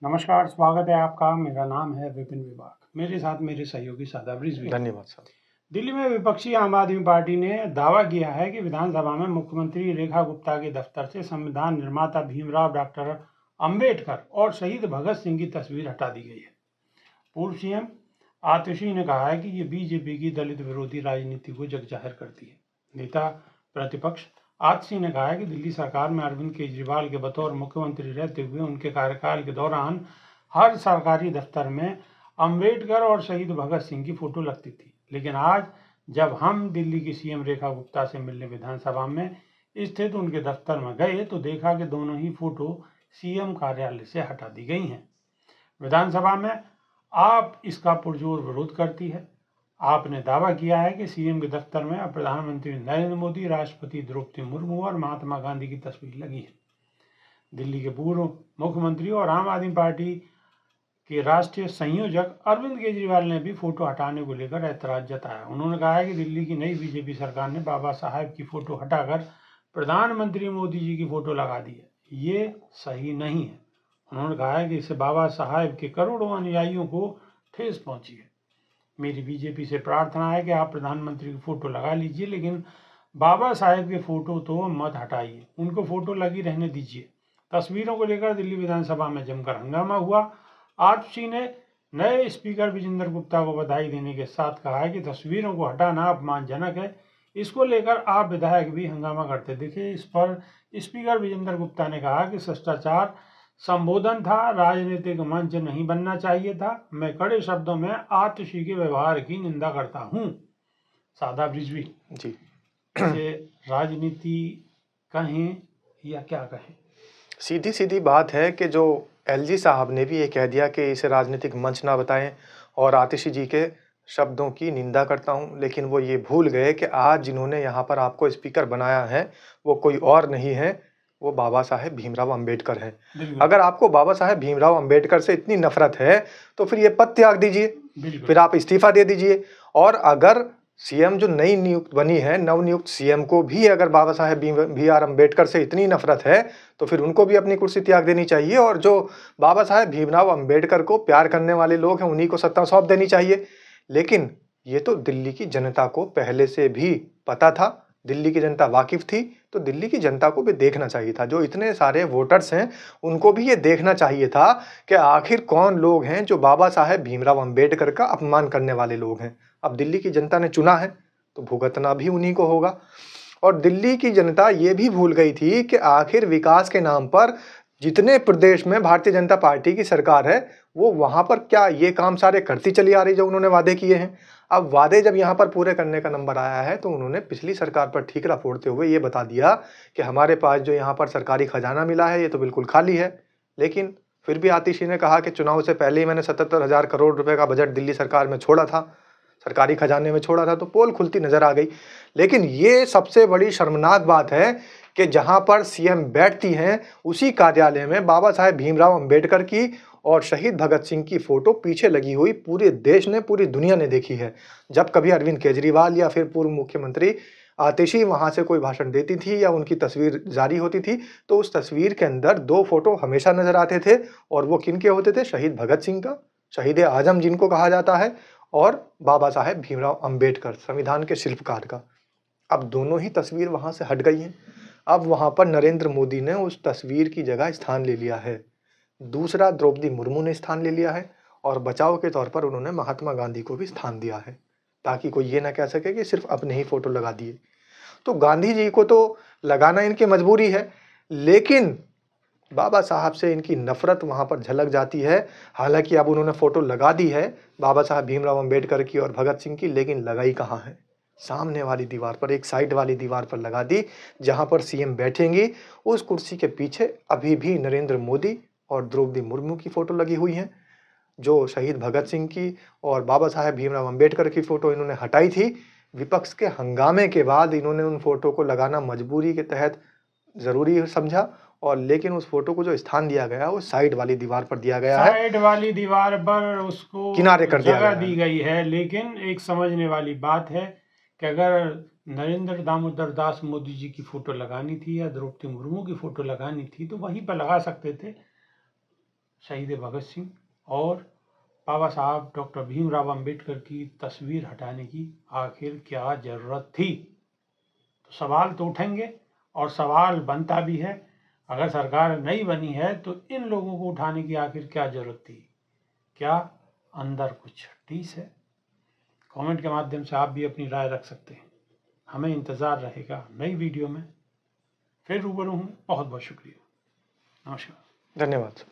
नमस्कार, स्वागत है आपका। मेरा नाम है विपिन विभाग। मेरे साथ मेरे सहयोगी शादाब रिजवी। धन्यवाद साहब। दिल्ली में विपक्षी आम आदमी पार्टी ने दावा किया है कि विधानसभा में मुख्यमंत्री रेखा गुप्ता के दफ्तर से संविधान निर्माता भीमराव डॉक्टर अंबेडकर और शहीद भगत सिंह की तस्वीर हटा दी गई है। पूर्व सीएम आतिशी ने कहा है कि ये बीजेपी की दलित विरोधी राजनीति को जगजाहिर करती है। नेता प्रतिपक्ष आतिशी ने कहा है कि दिल्ली सरकार में अरविंद केजरीवाल के बतौर मुख्यमंत्री रहते हुए उनके कार्यकाल के दौरान हर सरकारी दफ्तर में अंबेडकर और शहीद भगत सिंह की फोटो लगती थी, लेकिन आज जब हम दिल्ली की सीएम रेखा गुप्ता से मिलने विधानसभा में स्थित उनके दफ्तर में गए तो देखा कि दोनों ही फोटो सीएम कार्यालय से हटा दी गई हैं। विधानसभा में आप इसका पुरजोर विरोध करती है। आपने दावा किया है कि सीएम के दफ्तर में अब प्रधानमंत्री नरेंद्र मोदी, राष्ट्रपति द्रौपदी मुर्मू और महात्मा गांधी की तस्वीर लगी है। दिल्ली के पूर्व मुख्यमंत्री और आम आदमी पार्टी के राष्ट्रीय संयोजक अरविंद केजरीवाल ने भी फोटो हटाने को लेकर ऐतराज जताया। उन्होंने कहा है कि दिल्ली की नई बीजेपी सरकार ने बाबा साहेब की फोटो हटाकर प्रधानमंत्री मोदी जी की फोटो लगा दी है। ये सही नहीं है। उन्होंने कहा है कि इससे बाबा साहेब के करोड़ों अनुयायियों को ठेस पहुंची है। मेरी बीजेपी से प्रार्थना है कि आप प्रधानमंत्री की फोटो लगा लीजिए, लेकिन बाबा साहेब के फोटो तो मत हटाइए, उनको फोटो लगी रहने दीजिए। तस्वीरों को लेकर दिल्ली विधानसभा में जमकर हंगामा हुआ। आतिशी ने नए स्पीकर विजेंद्र गुप्ता को बधाई देने के साथ कहा है कि तस्वीरों को हटाना अपमानजनक है। इसको लेकर आप विधायक भी हंगामा करते दिखे। इस पर स्पीकर विजेंद्र गुप्ता ने कहा कि शिष्टाचार संबोधन था, राजनीतिक मंच नहीं बनना चाहिए था। मैं कड़े शब्दों में आतिशी के व्यवहार की निंदा करता हूँ। शादाब रिजवी जी, इसे राजनीति कहें या क्या कहें? सीधी सीधी बात है कि जो एलजी साहब ने भी ये कह दिया कि इसे राजनीतिक मंच ना बताएं और आतिशी जी के शब्दों की निंदा करता हूं, लेकिन वो ये भूल गए कि आज जिन्होंने यहाँ पर आपको स्पीकर बनाया है वो कोई और नहीं है, वो बाबा साहेब भीमराव अंबेडकर हैं। अगर आपको बाबा साहेब भीमराव अंबेडकर से इतनी नफरत है तो फिर ये पद त्याग दीजिए, फिर आप इस्तीफा दे दीजिए। और अगर सीएम जो नई नियुक्त बनी है, नवनियुक्त सीएम को भी अगर बाबा साहेब बी आर अम्बेडकर से इतनी नफरत है तो फिर उनको भी अपनी कुर्सी त्याग देनी चाहिए और जो बाबा साहेब भीमराव अम्बेडकर को प्यार करने वाले लोग हैं उन्हीं को सत्ता सौंप देनी चाहिए। लेकिन ये तो दिल्ली की जनता को पहले से भी पता था, दिल्ली की जनता वाकिफ थी, तो दिल्ली की जनता को भी देखना चाहिए था। जो इतने सारे वोटर्स हैं उनको भी ये देखना चाहिए था कि आखिर कौन लोग हैं जो बाबा साहेब भीमराव अम्बेडकर का अपमान करने वाले लोग हैं। अब दिल्ली की जनता ने चुना है तो भुगतना भी उन्हीं को होगा। और दिल्ली की जनता ये भी भूल गई थी कि आखिर विकास के नाम पर जितने प्रदेश में भारतीय जनता पार्टी की सरकार है वो वहां पर क्या ये काम सारे करती चली आ रही जो उन्होंने वादे किए हैं। अब वादे जब यहाँ पर पूरे करने का नंबर आया है तो उन्होंने पिछली सरकार पर ठीकरा फोड़ते हुए ये बता दिया कि हमारे पास जो यहाँ पर सरकारी खजाना मिला है ये तो बिल्कुल खाली है। लेकिन फिर भी आतिशी ने कहा कि चुनाव से पहले ही मैंने 77,000 करोड़ रुपए का बजट दिल्ली सरकार में छोड़ा था, सरकारी खजाने में छोड़ा था, तो पोल खुलती नजर आ गई। लेकिन ये सबसे बड़ी शर्मनाक बात है कि जहां पर सीएम बैठती हैं उसी कार्यालय में बाबा साहेब भीमराव अंबेडकर की और शहीद भगत सिंह की फोटो पीछे लगी हुई पूरे देश ने, पूरी दुनिया ने देखी है। जब कभी अरविंद केजरीवाल या फिर पूर्व मुख्यमंत्री आतिशी वहां से कोई भाषण देती थी या उनकी तस्वीर जारी होती थी तो उस तस्वीर के अंदर दो फोटो हमेशा नजर आते थे और वो किनके होते थे? शहीद भगत सिंह का, शहीद आजम जिनको कहा जाता है, और बाबा साहेब भीमराव अंबेडकर संविधान के शिल्पकार का। अब दोनों ही तस्वीर वहां से हट गई हैं। अब वहां पर नरेंद्र मोदी ने उस तस्वीर की जगह स्थान ले लिया है, दूसरा द्रौपदी मुर्मू ने स्थान ले लिया है और बचाव के तौर पर उन्होंने महात्मा गांधी को भी स्थान दिया है ताकि कोई ये ना कह सके कि सिर्फ अपने ही फोटो लगा दिए। तो गांधी जी को तो लगाना इनकी मजबूरी है, लेकिन बाबा साहब से इनकी नफरत वहां पर झलक जाती है। हालांकि अब उन्होंने फोटो लगा दी है बाबा साहब भीमराव अंबेडकर की और भगत सिंह की, लेकिन लगाई कहाँ है? सामने वाली दीवार पर, एक साइड वाली दीवार पर लगा दी जहां पर सीएम बैठेंगी। उस कुर्सी के पीछे अभी भी नरेंद्र मोदी और द्रौपदी मुर्मू की फोटो लगी हुई है। जो शहीद भगत सिंह की और बाबा साहेब भीमराव अंबेडकर की फोटो इन्होंने हटाई थी, विपक्ष के हंगामे के बाद इन्होंने उन फोटो को लगाना मजबूरी के तहत जरूरी समझा और लेकिन उस फोटो को जो स्थान दिया गया वो साइड वाली दीवार पर दिया गया है, साइड वाली दीवार पर उसको किनारे कर दिया जगह गया दी है। गई है। लेकिन एक समझने वाली बात है कि अगर नरेंद्र दामोदर दास मोदी जी की फोटो लगानी थी या द्रौपदी मुर्मू की फोटो लगानी थी तो वहीं पर लगा सकते थे। शहीद भगत सिंह और बाबा साहब डॉक्टर भीमराव अंबेडकर की तस्वीर हटाने की आखिर क्या ज़रूरत थी? तो सवाल तो उठेंगे और सवाल बनता भी है। अगर सरकार नई बनी है तो इन लोगों को उठाने की आखिर क्या ज़रूरत थी? क्या अंदर कुछ टीस है? कमेंट के माध्यम से आप भी अपनी राय रख सकते हैं। हमें इंतज़ार रहेगा नई वीडियो में। फिर रूबरू हूँ। बहुत बहुत शुक्रिया। नमस्कार। धन्यवाद।